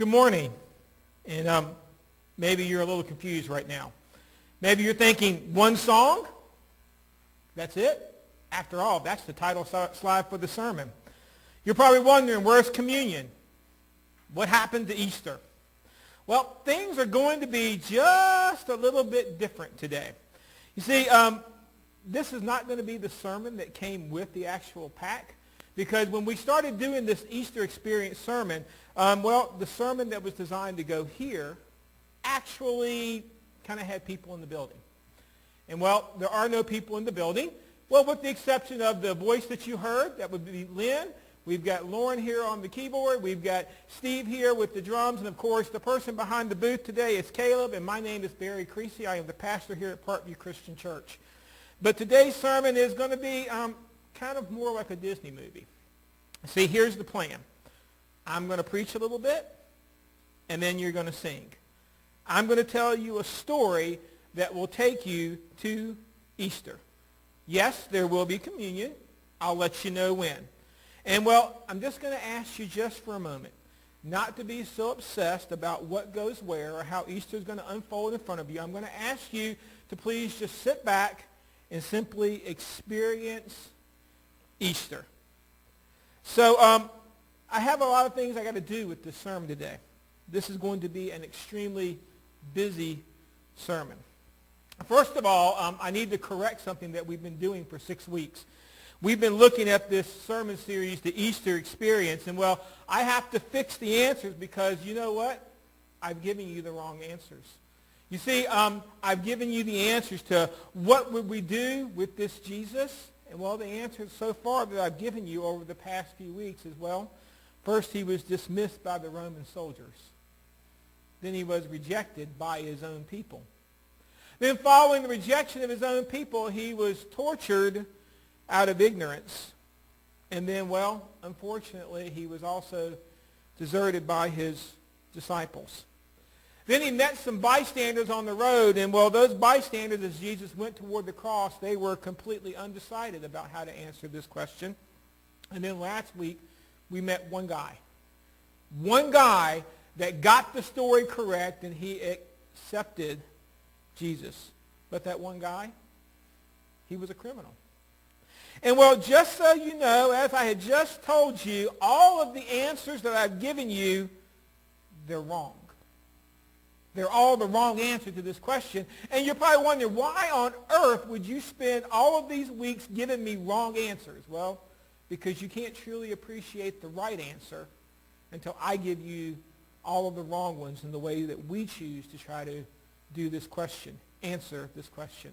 Good morning. And maybe you're a little confused right now. Maybe you're thinking, one song? That's it? After all, that's the title slide for the sermon. You're probably wondering, where's communion? What happened to Easter? Well, things are going to be just a little bit different today. You see, this is not going to be the sermon that came with the actual pack, because when we started doing this Easter experience sermon, the sermon that was designed to go here actually kind of had people in the building. And, there are no people in the building. Well, with the exception of the voice that you heard, that would be Lynn. We've got Lauren here on the keyboard. We've got Steve here with the drums. And, of course, the person behind the booth today is Caleb. And my name is Barry Creasy. I am the pastor here at Parkview Christian Church. But today's sermon is going to be kind of more like a Disney movie. See, here's the plan. I'm going to preach a little bit, and then you're going to sing. I'm going to tell you a story that will take you to Easter. Yes, there will be communion. I'll let you know when. And, I'm just going to ask you just for a moment not to be so obsessed about what goes where or how Easter is going to unfold in front of you. I'm going to ask you to please just sit back and simply experience Easter. So I have a lot of things I got to do with this sermon today. This is going to be an extremely busy sermon. First of all, I need to correct something that we've been doing for 6 weeks. We've been looking at this sermon series, the Easter Experience, and I have to fix the answers because you know what? I've given you the wrong answers. You see, I've given you the answers to what would we do with this Jesus? And the answers so far that I've given you over the past few weeks is, first he was dismissed by the Roman soldiers. Then he was rejected by his own people. Then following the rejection of his own people, he was tortured out of ignorance. And then, unfortunately, he was also deserted by his disciples. Then he met some bystanders on the road, and those bystanders, as Jesus went toward the cross, they were completely undecided about how to answer this question. And then last week, we met one guy that got the story correct, and he accepted Jesus. But that one guy, he was a criminal. And just so you know, as I had just told you, all of the answers that I've given you, they're wrong. They're all the wrong answer to this question. And you're probably wondering, why on earth would you spend all of these weeks giving me wrong answers? Because you can't truly appreciate the right answer until I give you all of the wrong ones in the way that we choose to try to do this question, answer this question.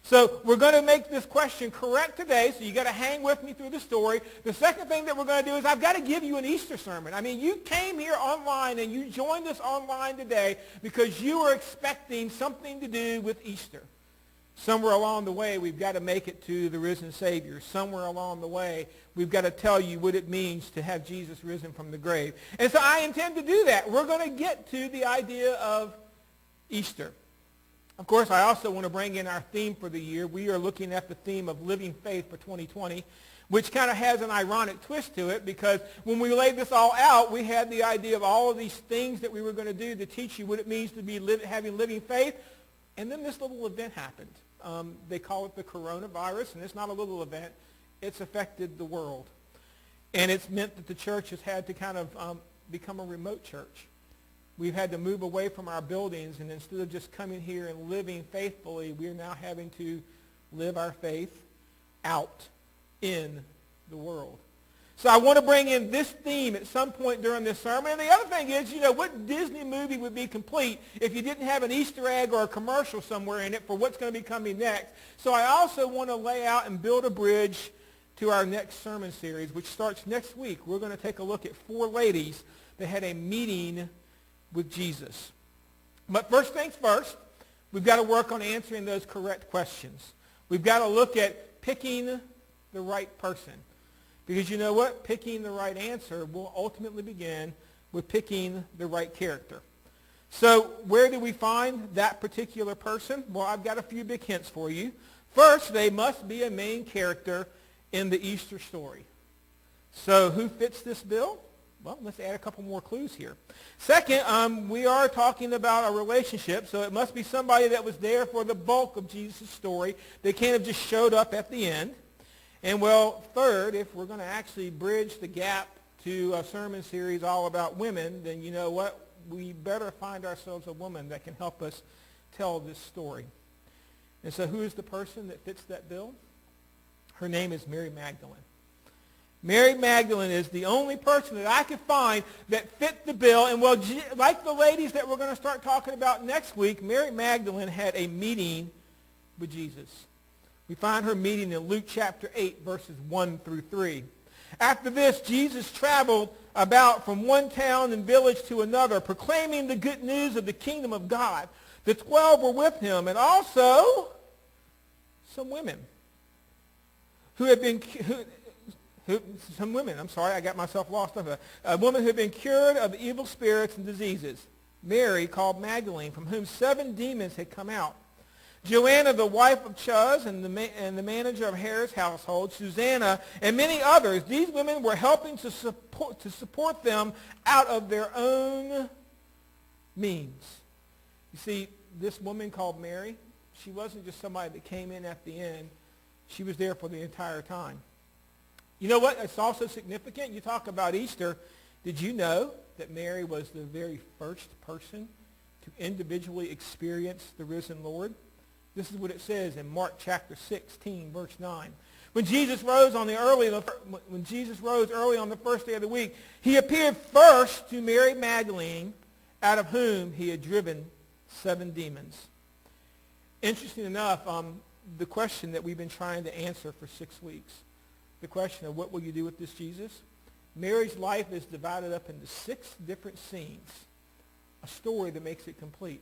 So we're going to make this question correct today, so you got to hang with me through the story. The second thing that we're going to do is I've got to give you an Easter sermon. You came here online and you joined us online today because you were expecting something to do with Easter. Somewhere along the way, we've got to make it to the risen Savior. Somewhere along the way, we've got to tell you what it means to have Jesus risen from the grave. And so I intend to do that. We're going to get to the idea of Easter. Of course, I also want to bring in our theme for the year. We are looking at the theme of living faith for 2020, which kind of has an ironic twist to it because when we laid this all out, we had the idea of all of these things that we were going to do to teach you what it means to be having living faith. And then this little event happened. They call it the coronavirus, and it's not a little event. It's affected the world. And it's meant that the church has had to kind of become a remote church. We've had to move away from our buildings, and instead of just coming here and living faithfully, we're now having to live our faith out in the world. So I want to bring in this theme at some point during this sermon. And the other thing is, what Disney movie would be complete if you didn't have an Easter egg or a commercial somewhere in it for what's going to be coming next? So I also want to lay out and build a bridge to our next sermon series, which starts next week. We're going to take a look at 4 ladies that had a meeting with Jesus. But first things first, we've got to work on answering those correct questions. We've got to look at picking the right person. Because you know what? Picking the right answer will ultimately begin with picking the right character. So where do we find that particular person? I've got a few big hints for you. First, they must be a main character in the Easter story. So who fits this bill? Well, let's add a couple more clues here. Second, we are talking about a relationship, so it must be somebody that was there for the bulk of Jesus' story. They can't have just showed up at the end. And well, third, if we're going to actually bridge the gap to a sermon series all about women, then you know what? We better find ourselves a woman that can help us tell this story. And so who is the person that fits that bill? Her name is Mary Magdalene. Mary Magdalene is the only person that I could find that fit the bill. And well, like the ladies that we're going to start talking about next week, Mary Magdalene had a meeting with Jesus. We find her meeting in Luke chapter 8, verses 1 through 3. After this, Jesus traveled about from one town and village to another, proclaiming the good news of the kingdom of God. The 12 were with him, and also some women who had been... I got myself lost. A woman who had been cured of evil spirits and diseases. Mary, called Magdalene, from whom 7 demons had come out. Joanna, the wife of Chuz, and the manager of Herod's household. Susanna, and many others. These women were helping to support them out of their own means. You see, this woman called Mary, she wasn't just somebody that came in at the end. She was there for the entire time. You know what? It's also significant. You talk about Easter. Did you know that Mary was the very first person to individually experience the risen Lord? This is what it says in Mark chapter 16, verse 9. When Jesus rose early on the first day of the week, he appeared first to Mary Magdalene, out of whom he had driven 7 demons. Interesting enough, the question that we've been trying to answer for 6 weeks, the question of what will you do with this Jesus? Mary's life is divided up into 6 different scenes, a story that makes it complete.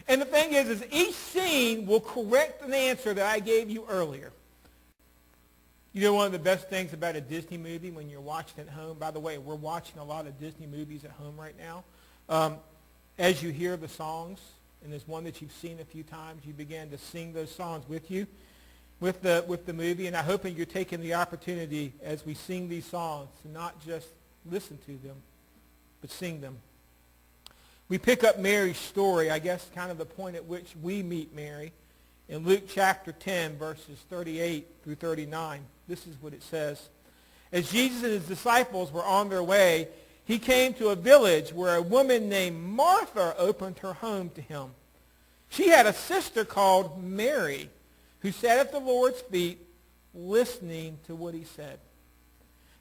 And the thing is each scene will correct an answer that I gave you earlier. You know, one of the best things about a Disney movie when you're watching at home, by the way, we're watching a lot of Disney movies at home right now. As you hear the songs, and there's one that you've seen a few times, you begin to sing those songs with you. With the movie, and I hope that you're taking the opportunity as we sing these songs to not just listen to them, but sing them. We pick up Mary's story, I guess kind of the point at which we meet Mary, in Luke chapter 10, verses 38 through 39. This is what it says. As Jesus and his disciples were on their way, he came to a village where a woman named Martha opened her home to him. She had a sister called Mary, who sat at the Lord's feet listening to what he said.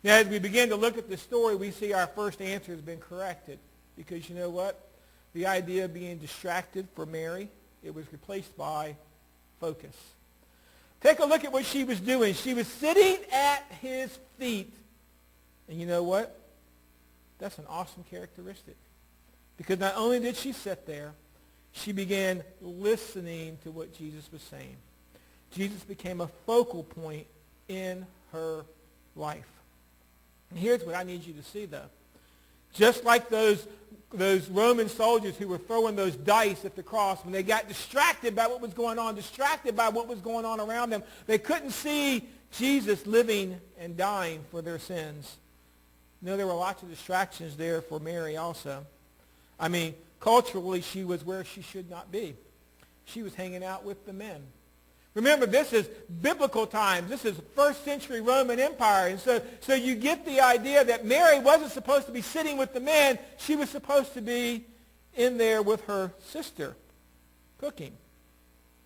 Now, as we begin to look at the story, we see our first answer has been corrected. Because you know what? The idea of being distracted for Mary, it was replaced by focus. Take a look at what she was doing. She was sitting at his feet. And you know what? That's an awesome characteristic. Because not only did she sit there, she began listening to what Jesus was saying. Jesus became a focal point in her life. And here's what I need you to see, though. Just like those Roman soldiers who were throwing those dice at the cross, when they got distracted by what was going on, distracted by what was going on around them, they couldn't see Jesus living and dying for their sins. You know, there were lots of distractions there for Mary also. I mean, culturally, she was where she should not be. She was hanging out with the men. Remember, this is biblical times. This is first century Roman Empire. And so you get the idea that Mary wasn't supposed to be sitting with the men. She was supposed to be in there with her sister, cooking.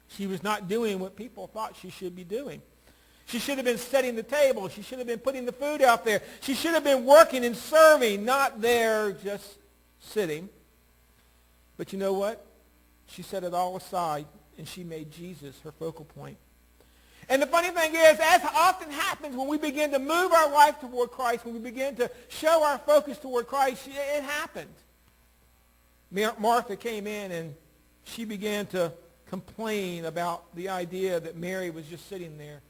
She was not doing what people thought she should be doing. She should have been setting the table. She should have been putting the food out there. She should have been working and serving, not there just sitting. But you know what? She set it all aside. And she made Jesus her focal point. And the funny thing is, as often happens when we begin to move our life toward Christ, when we begin to show our focus toward Christ, it happened. Martha came in and she began to complain about the idea that Mary was just sitting there.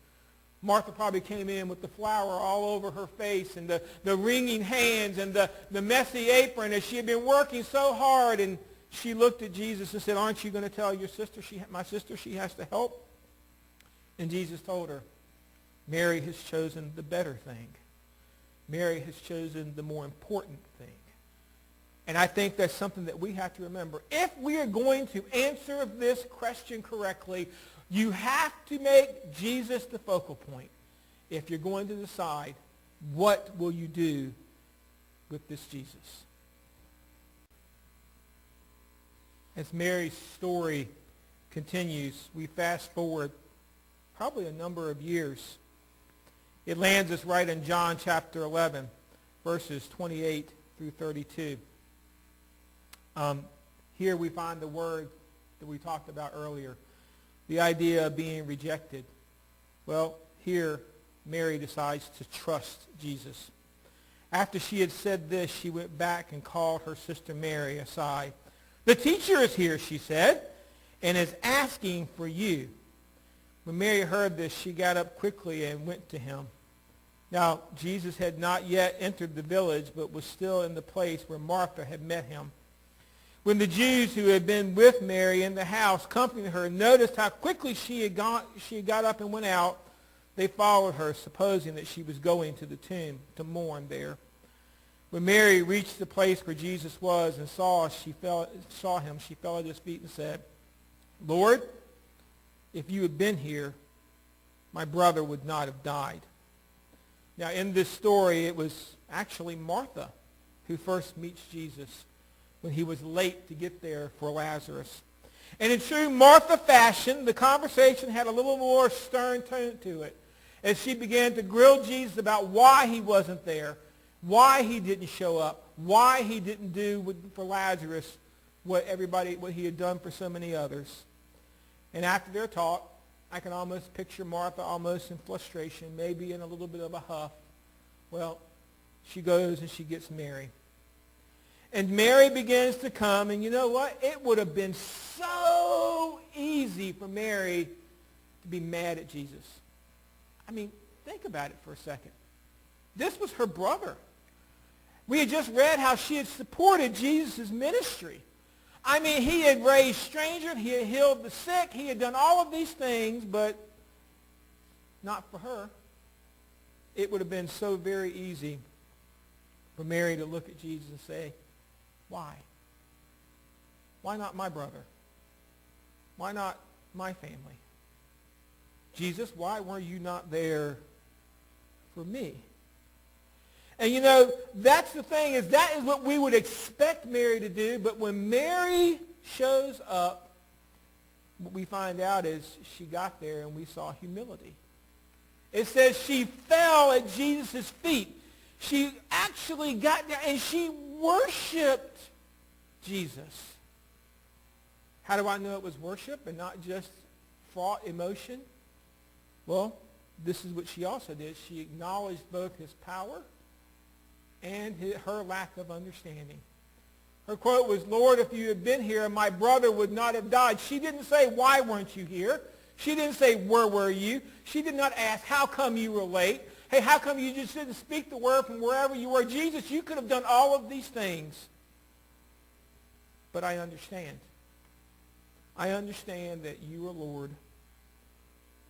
Martha probably came in with the flour all over her face and the wringing hands and the messy apron as she had been working so hard. And she looked at Jesus and said, aren't you going to tell your sister, my sister, she has to help? And Jesus told her, Mary has chosen the better thing. Mary has chosen the more important thing. And I think that's something that we have to remember. If we are going to answer this question correctly, you have to make Jesus the focal point if you're going to decide what will you do with this Jesus. As Mary's story continues, we fast forward probably a number of years. It lands us right in John chapter 11, verses 28 through 32. Here we find the word that we talked about earlier, the idea of being rejected. Well, here Mary decides to trust Jesus. After she had said this, she went back and called her sister Mary aside. "The teacher is here," she said, "and is asking for you." When Mary heard this, she got up quickly and went to him. Now, Jesus had not yet entered the village, but was still in the place where Martha had met him. When the Jews who had been with Mary in the house accompanied her noticed how quickly she got up and went out, they followed her, supposing that she was going to the tomb to mourn there. When Mary reached the place where Jesus was and saw him, she fell at his feet and said, "Lord, if you had been here, my brother would not have died." Now, in this story, it was actually Martha who first meets Jesus when he was late to get there for Lazarus. And in true Martha fashion, the conversation had a little more stern tone to it as she began to grill Jesus about why he wasn't there, why he didn't show up, why he didn't do for Lazarus what he had done for so many others. And after their talk, I can almost picture Martha almost in frustration, maybe in a little bit of a huff. Well, she goes and she gets Mary. And Mary begins to come, and you know what? It would have been so easy for Mary to be mad at Jesus. I mean, think about it for a second. This was her brother. We had just read how she had supported Jesus' ministry. I mean, he had raised strangers, he had healed the sick, he had done all of these things, but not for her. It would have been so very easy for Mary to look at Jesus and say, "Why? Why not my brother? Why not my family? Jesus, why were you not there for me?" And you know, that's the thing, is that is what we would expect Mary to do. But when Mary shows up, what we find out is she got there and we saw humility. It says she fell at Jesus' feet. She actually got there and she worshiped Jesus. How do I know it was worship and not just fraught emotion? Well, this is what she also did. She acknowledged both his power and her lack of understanding. Her quote was, "Lord, if you had been here, my brother would not have died." She didn't say, "Why weren't you here?" She didn't say, "Where were you?" She did not ask, "How come you were late?" "Hey, how come you just didn't speak the word from wherever you were?" Jesus, you could have done all of these things. But I understand. I understand that you are Lord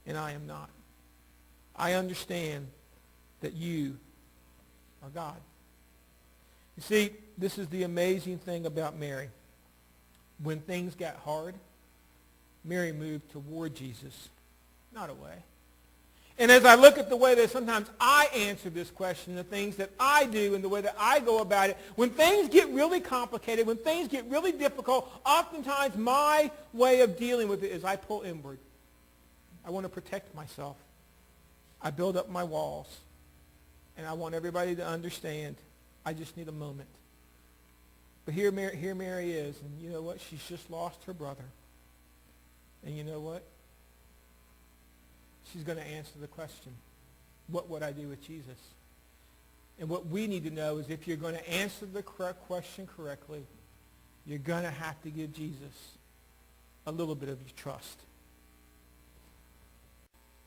and I am not. I understand that you are God. You see, this is the amazing thing about Mary. When things got hard, Mary moved toward Jesus, not away. And as I look at the way that sometimes I answer this question, the things that I do and the way that I go about it, when things get really complicated, when things get really difficult, oftentimes my way of dealing with it is I pull inward. I want to protect myself. I build up my walls. And I want everybody to understand I just need a moment. But here Mary is, and you know what? She's just lost her brother. And you know what? She's going to answer the question, what would I do with Jesus? And what we need to know is if you're going to answer the correct question correctly, you're going to have to give Jesus a little bit of your trust.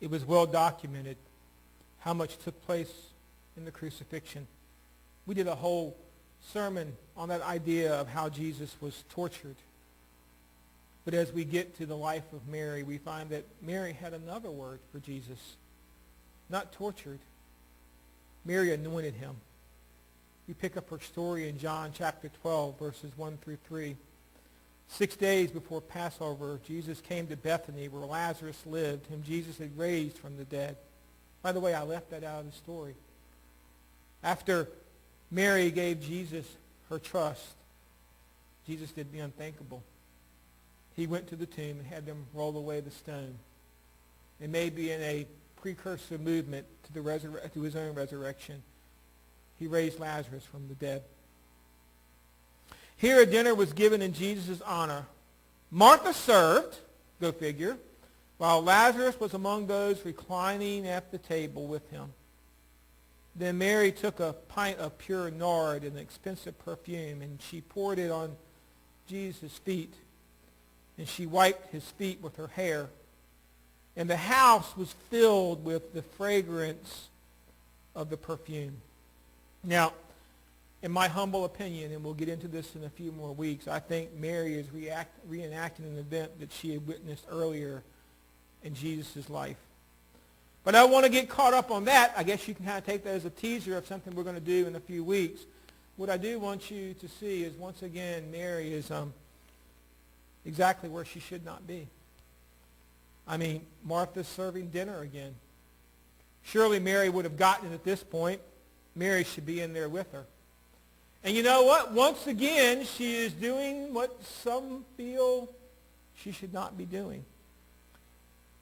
It was well documented how much took place in the crucifixion. We did a whole sermon on that idea of how Jesus was tortured. But as we get to the life of Mary, we find that Mary had another word for Jesus. Not tortured, Mary anointed him. We pick up her story in John chapter 12, verses 1 through 3. 6 days before Passover, Jesus came to Bethany where Lazarus lived, whom Jesus had raised from the dead. By the way, I left that out of the story. After Mary gave Jesus her trust, Jesus did the unthinkable. He went to the tomb and had them roll away the stone. And maybe in a precursor movement to his own resurrection, he raised Lazarus from the dead. Here a dinner was given in Jesus' honor. Martha served, go figure, while Lazarus was among those reclining at the table with him. Then Mary took a pint of pure nard, an expensive perfume, and she poured it on Jesus' feet, and she wiped his feet with her hair. And the house was filled with the fragrance of the perfume. Now, in my humble opinion, and we'll get into this in a few more weeks, I think Mary is reenacting an event that she had witnessed earlier in Jesus' life. But I don't want to get caught up on that. I guess you can kind of take that as a teaser of something we're going to do in a few weeks. What I do want you to see is, once again, Mary is exactly where she should not be. I mean, Martha's serving dinner again. Surely Mary would have gotten it at this point. Mary should be in there with her. And you know what? Once again, she is doing what some feel she should not be doing.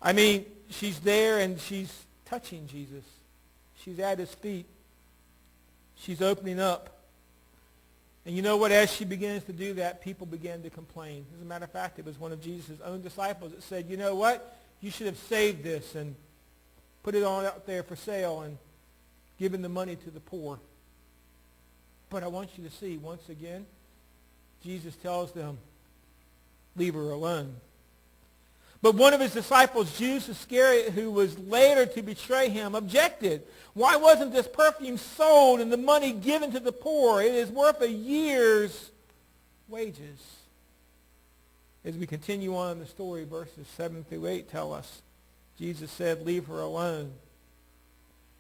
I mean, she's there and she's touching Jesus. She's at his feet. She's opening up. And you know what? As she begins to do that, people began to complain. As a matter of fact, it was one of Jesus' own disciples that said, you know what? You should have saved this and put it on out there for sale and given the money to the poor. But I want you to see, once again, Jesus tells them, leave her alone. But one of his disciples, Judas Iscariot, who was later to betray him, objected. Why wasn't this perfume sold and the money given to the poor? It is worth a year's wages. As we continue on in the story, verses 7 through 8 tell us, Jesus said, leave her alone.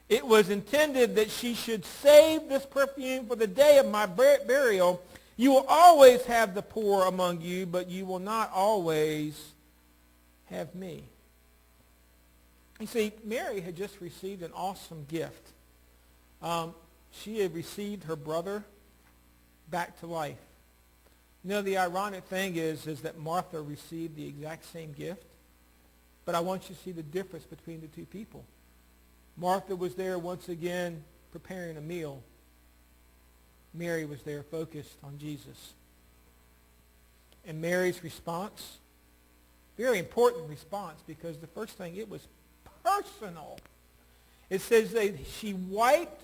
It was intended that she should save this perfume for the day of my burial. You will always have the poor among you, but you will not always have me. You see, Mary had just received an awesome gift. She had received her brother back to life. You know, the ironic thing is that Martha received the exact same gift, but I want you to see the difference between the two people. Martha was there once again preparing a meal. Mary was there focused on Jesus. And Mary's response, very important response, because the first thing, it was personal. It says that she wiped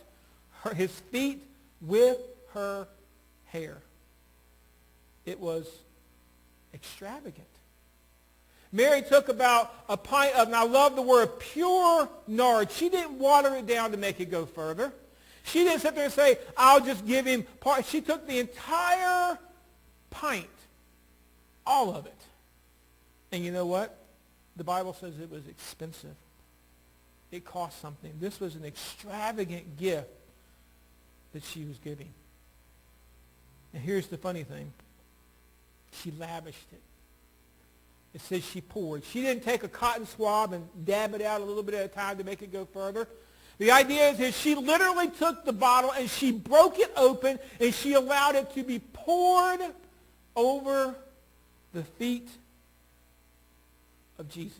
his feet with her hair. It was extravagant. Mary took about a pint of, and I love the word, pure nard. She didn't water it down to make it go further. She didn't sit there and say, I'll just give him part. She took the entire pint, all of it. And you know what? The Bible says it was expensive. It cost something. This was an extravagant gift that she was giving. And here's the funny thing. She lavished it. It says she poured. She didn't take a cotton swab and dab it out a little bit at a time to make it go further. The idea is she literally took the bottle and she broke it open and she allowed it to be poured over the feet of Jesus.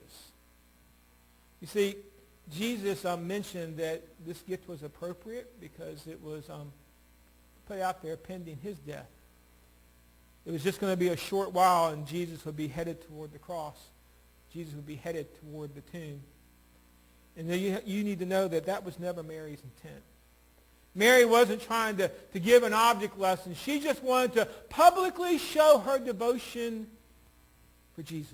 You see, Jesus mentioned that this gift was appropriate because it was put out there pending his death. It was just going to be a short while and Jesus would be headed toward the cross. Jesus would be headed toward the tomb. And you need to know that that was never Mary's intent. Mary wasn't trying to give an object lesson. She just wanted to publicly show her devotion for Jesus.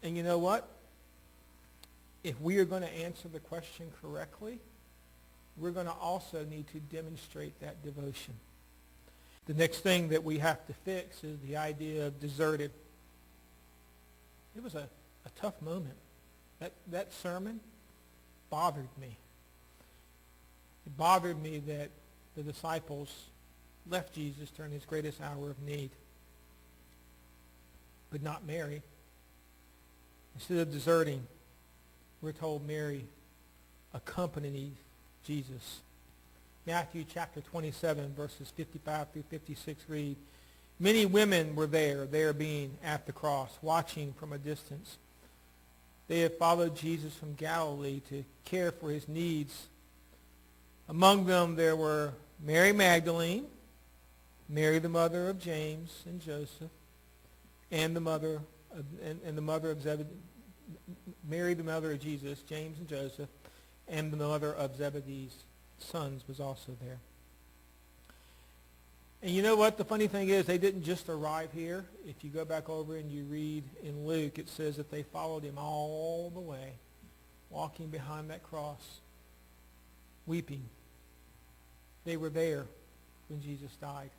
And you know what? If we are going to answer the question correctly, we're going to also need to demonstrate that devotion. The next thing that we have to fix is the idea of deserted. It was a tough moment. That sermon bothered me. It bothered me that the disciples left Jesus during his greatest hour of need, but not Mary. Instead of deserting, we're told Mary accompanied Jesus. Matthew chapter 27, verses 55 through 56 read, "Many women were there being at the cross, watching from a distance. They had followed Jesus from Galilee to care for his needs. Among them there were Mary Magdalene, Mary the mother of James and Joseph, and the mother of Zebedee, Mary the mother of Jesus, James and Joseph, and the mother of Zebedee's sons was also there." And you know what? The funny thing is, they didn't just arrive here. If you go back over and you read in Luke, it says that they followed him all the way, walking behind that cross, weeping. They were there when Jesus died.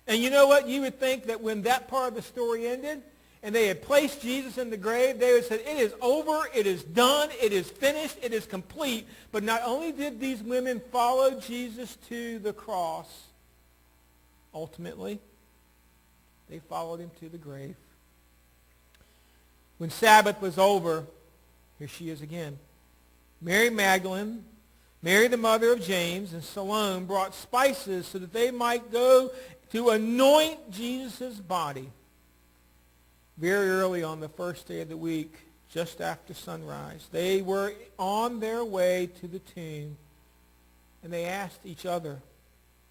And you know what? You would think that when that part of the story ended, and they had placed Jesus in the grave, they would have said, "It is over, it is done, it is finished, it is complete." But not only did these women follow Jesus to the cross, ultimately, they followed him to the grave. When Sabbath was over, here she is again. Mary Magdalene, Mary the mother of James, and Salome brought spices so that they might go to anoint Jesus' body. Very early on the first day of the week, just after sunrise, they were on their way to the tomb, and they asked each other,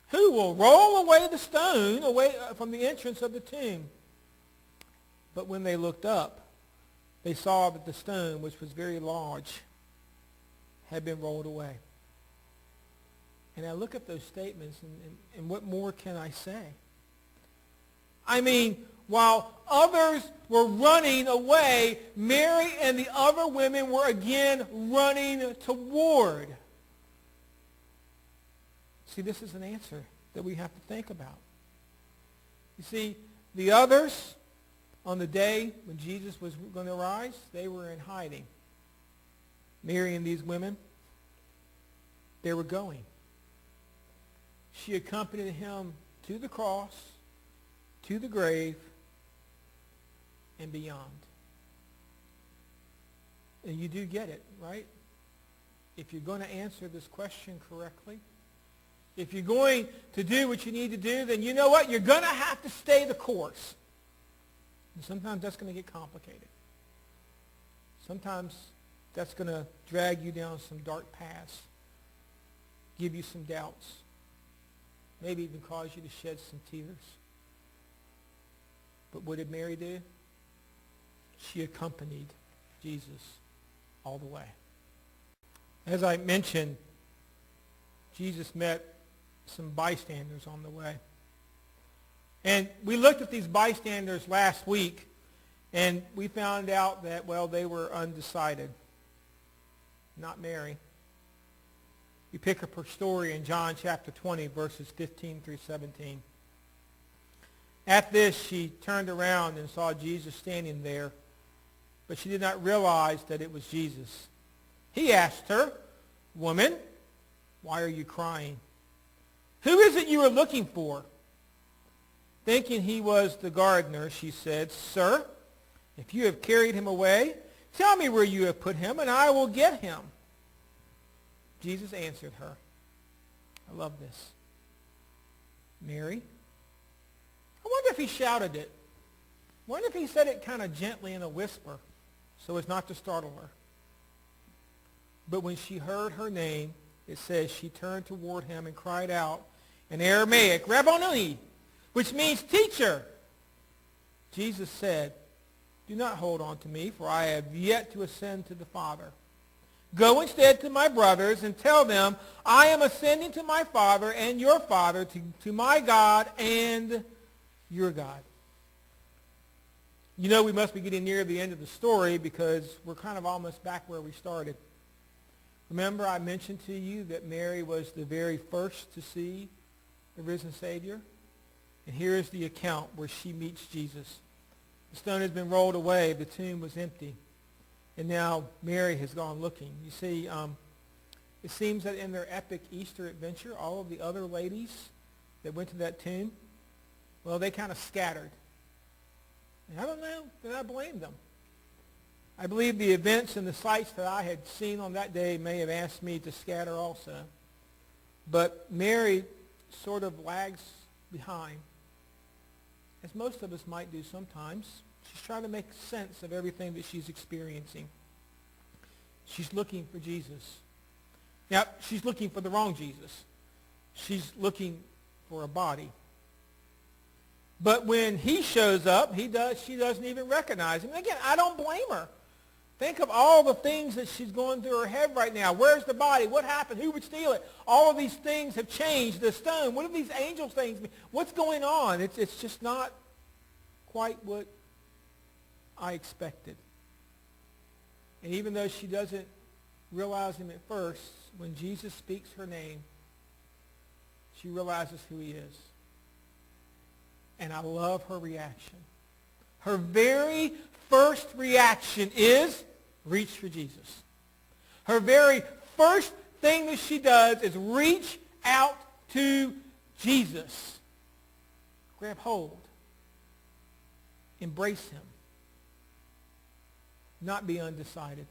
"Who will roll away the stone away from the entrance of the tomb?" But when they looked up, they saw that the stone, which was very large, had been rolled away. And I look at those statements, and what more can I say? I mean, while others were running away, Mary and the other women were again running toward. See, this is an answer that we have to think about. You see, the others, on the day when Jesus was going to rise, they were in hiding. Mary and these women, they were going. She accompanied him to the cross, to the grave, and beyond. And you do get it, right? If you're going to answer this question correctly, if you're going to do what you need to do, then you know what? You're going to have to stay the course. And sometimes that's going to get complicated. Sometimes that's going to drag you down some dark paths, give you some doubts, maybe even cause you to shed some tears. But what did Mary do? She accompanied Jesus all the way. As I mentioned, Jesus met some bystanders on the way. And we looked at these bystanders last week, and we found out that, well, they were undecided. Not Mary. We pick up her story in John chapter 20, verses 15 through 17. At this, she turned around and saw Jesus standing there, but she did not realize that it was Jesus. He asked her, "Woman, why are you crying? Who is it you are looking for?" Thinking he was the gardener, she said, "Sir, if you have carried him away, tell me where you have put him, and I will get him." Jesus answered her. I love this. "Mary." I wonder if he shouted it. I wonder if he said it kind of gently in a whisper so as not to startle her. But when she heard her name, it says she turned toward him and cried out in Aramaic, "Rabboni," which means teacher. Jesus said, "Do not hold on to me, for I have yet to ascend to the Father. Go instead to my brothers and tell them, I am ascending to my Father and your Father, to my God and your God." You know, we must be getting near the end of the story because we're kind of almost back where we started. Remember, I mentioned to you that Mary was the very first to see the risen Savior? And here is the account where she meets Jesus. The stone has been rolled away. The tomb was empty. And now Mary has gone looking. You see, It seems that in their epic Easter adventure, all of the other ladies that went to that tomb, well, they kind of scattered. And I don't know that I blame them. I believe the events and the sights that I had seen on that day may have asked me to scatter also. But Mary sort of lags behind, as most of us might do sometimes. She's trying to make sense of everything that she's experiencing. She's looking for Jesus. Now, she's looking for the wrong Jesus. She's looking for a body. But when he shows up, she doesn't even recognize him. And again, I don't blame her. Think of all the things that she's going through her head right now. Where's the body? What happened? Who would steal it? All of these things have changed. The stone. What do these angel things mean? What's going on? It's just not quite what I expected. And even though she doesn't realize him at first, when Jesus speaks her name, she realizes who he is. And I love her reaction. Her very first reaction is reach for Jesus. Her very first thing that she does is reach out to Jesus. Grab hold. Embrace him. Not be undecided.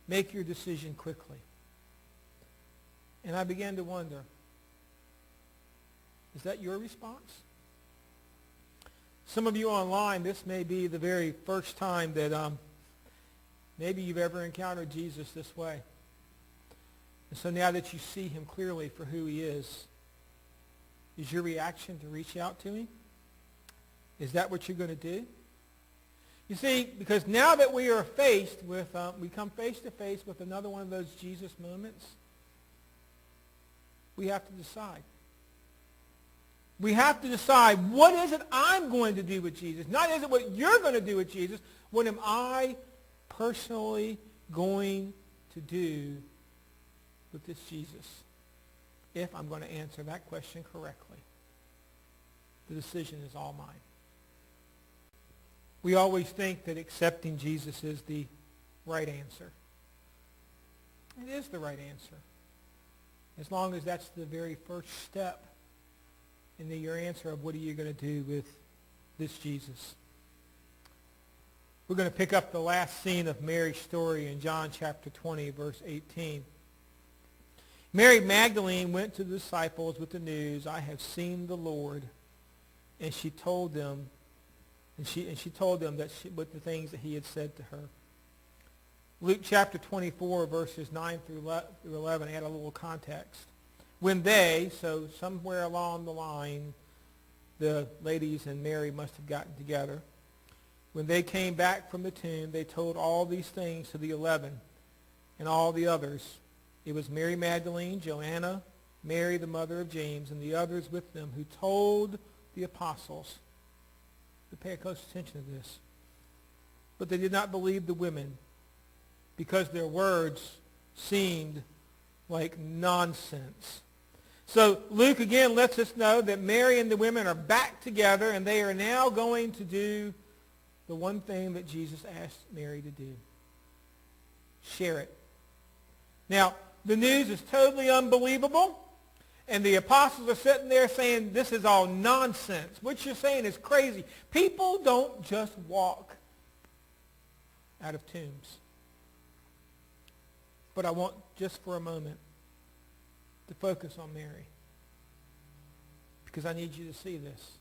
Make your decision quickly. And I began to wonder, is that your response? Some of you online, this may be the very first time that maybe you've ever encountered Jesus this way. And so now that you see him clearly for who he is your reaction to reach out to him? Is that what you're going to do? You see, because now that we are faced with, we come face to face with another one of those Jesus moments, we have to decide. We have to decide, what is it I'm going to do with Jesus? Not is it what you're going to do with Jesus. What am I personally going to do with this Jesus? If I'm going to answer that question correctly. The decision is all mine. We always think that accepting Jesus is the right answer. It is the right answer. As long as that's the very first step in your answer of what are you going to do with this Jesus. We're going to pick up the last scene of Mary's story in John chapter 20, verse 18. Mary Magdalene went to the disciples with the news, I have seen the Lord. And she told them, she told them that with the things that he had said to her. Luke chapter 24, verses 9 through 11, add a little context. When they, so somewhere along the line, the ladies and Mary must have gotten together. When they came back from the tomb, they told all these things to the 11 and all the others. It was Mary Magdalene, Joanna, Mary the mother of James, and the others with them who told the apostles. But pay close attention to this. But they did not believe the women because their words seemed like nonsense. So Luke again lets us know that Mary and the women are back together, and they are now going to do the one thing that Jesus asked Mary to do. Share it. Now, the news is totally unbelievable, and the apostles are sitting there saying, this is all nonsense. What you're saying is crazy. People don't just walk out of tombs. But I want, just for a moment, to focus on Mary, because I need you to see this.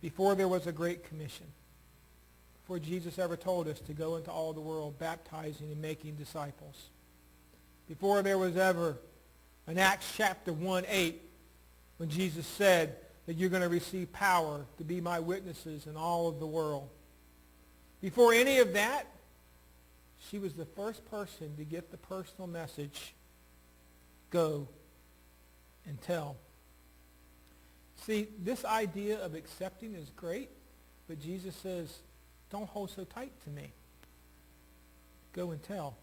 Before there was a Great Commission, before Jesus ever told us to go into all the world baptizing and making disciples, before there was ever an Acts chapter 1:8 when Jesus said that you're going to receive power to be my witnesses in all of the world, before any of that, she was the first person to get the personal message. Go and tell. See, this idea of accepting is great, but Jesus says, don't hold so tight to me. Go and tell.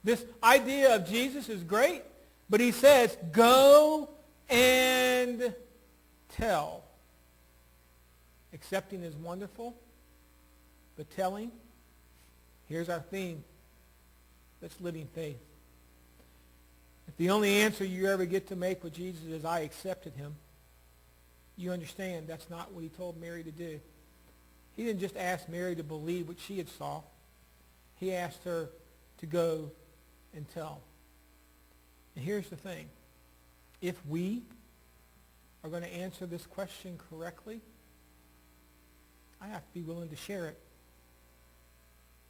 This idea of Jesus is great, but he says, go and tell. Accepting is wonderful, but telling, here's our theme. That's living faith. If the only answer you ever get to make with Jesus is, I accepted him, you understand that's not what he told Mary to do. He didn't just ask Mary to believe what she had saw. He asked her to go and tell. And here's the thing. If we are going to answer this question correctly, I have to be willing to share it.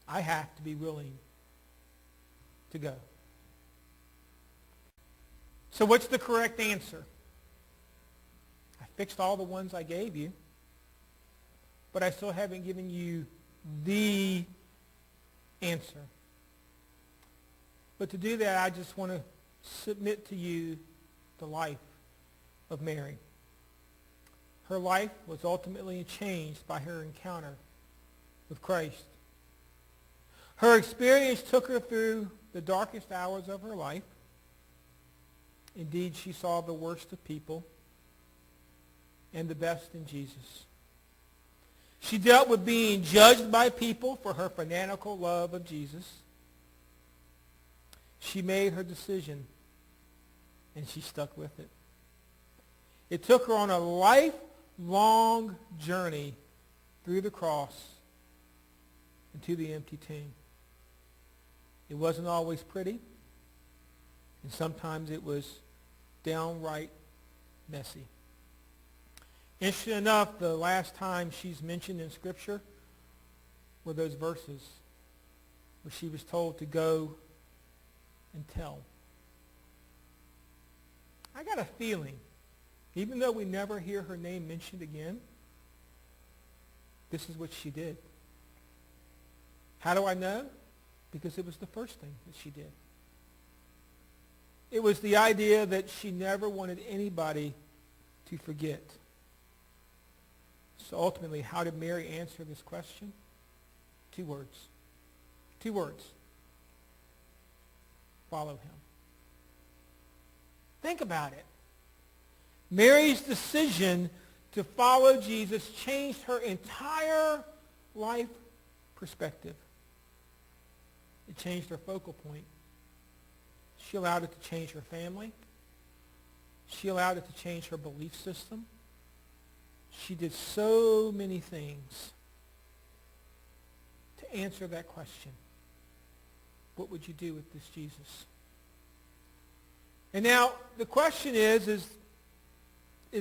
I have to be willing to go. So what's the correct answer? I fixed all the ones I gave you, but I still haven't given you the answer. But to do that, I just want to submit to you the life of Mary. Her life was ultimately changed by her encounter with Christ. Her experience took her through the darkest hours of her life. Indeed, she saw the worst of people and the best in Jesus. She dealt with being judged by people for her fanatical love of Jesus. She made her decision, and she stuck with it. It took her on a lifelong journey through the cross and to the empty tomb. It wasn't always pretty, and sometimes it was downright messy. Interesting enough, the last time she's mentioned in Scripture were those verses where she was told to go and tell. I got a feeling, even though we never hear her name mentioned again, this is what she did. How do I know? Because it was the first thing that she did. It was the idea that she never wanted anybody to forget. So ultimately, how did Mary answer this question? 2 words. 2 words. Follow him. Think about it. Mary's decision to follow Jesus changed her entire life perspective. It changed her focal point. She allowed it to change her family. She allowed it to change her belief system. She did so many things to answer that question. What would you do with this Jesus? And now the question is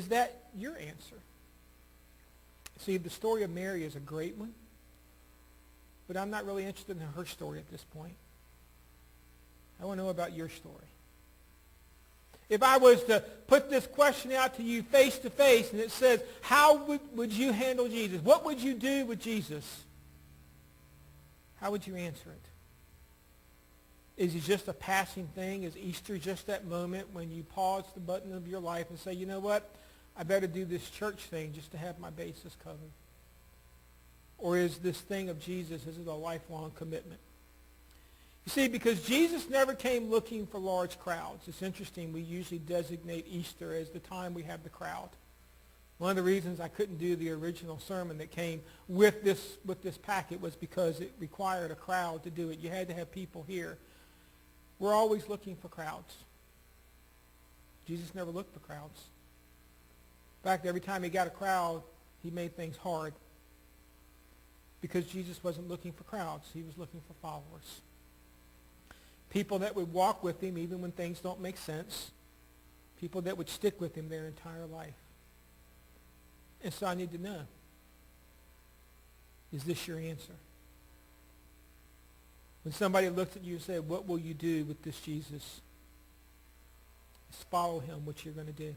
that your answer? See, the story of Mary is a great one, but I'm not really interested in her story at this point. I want to know about your story. If I was to put this question out to you face to face and it says, how would you handle Jesus? What would you do with Jesus? How would you answer it? Is he just a passing thing? Is Easter just that moment when you pause the button of your life and say, you know what? I better do this church thing just to have my bases covered. Or is this thing of Jesus, is it a lifelong commitment? You see, because Jesus never came looking for large crowds. It's interesting, we usually designate Easter as the time we have the crowd. One of the reasons I couldn't do the original sermon that came with this packet was because it required a crowd to do it. You had to have people here. We're always looking for crowds. Jesus never looked for crowds. In fact, every time he got a crowd, he made things hard. Because Jesus wasn't looking for crowds. He was looking for followers. People that would walk with him even when things don't make sense. People that would stick with him their entire life. And so I need to know, is this your answer? When somebody looks at you and says, what will you do with this Jesus? Just follow him, what you're going to do.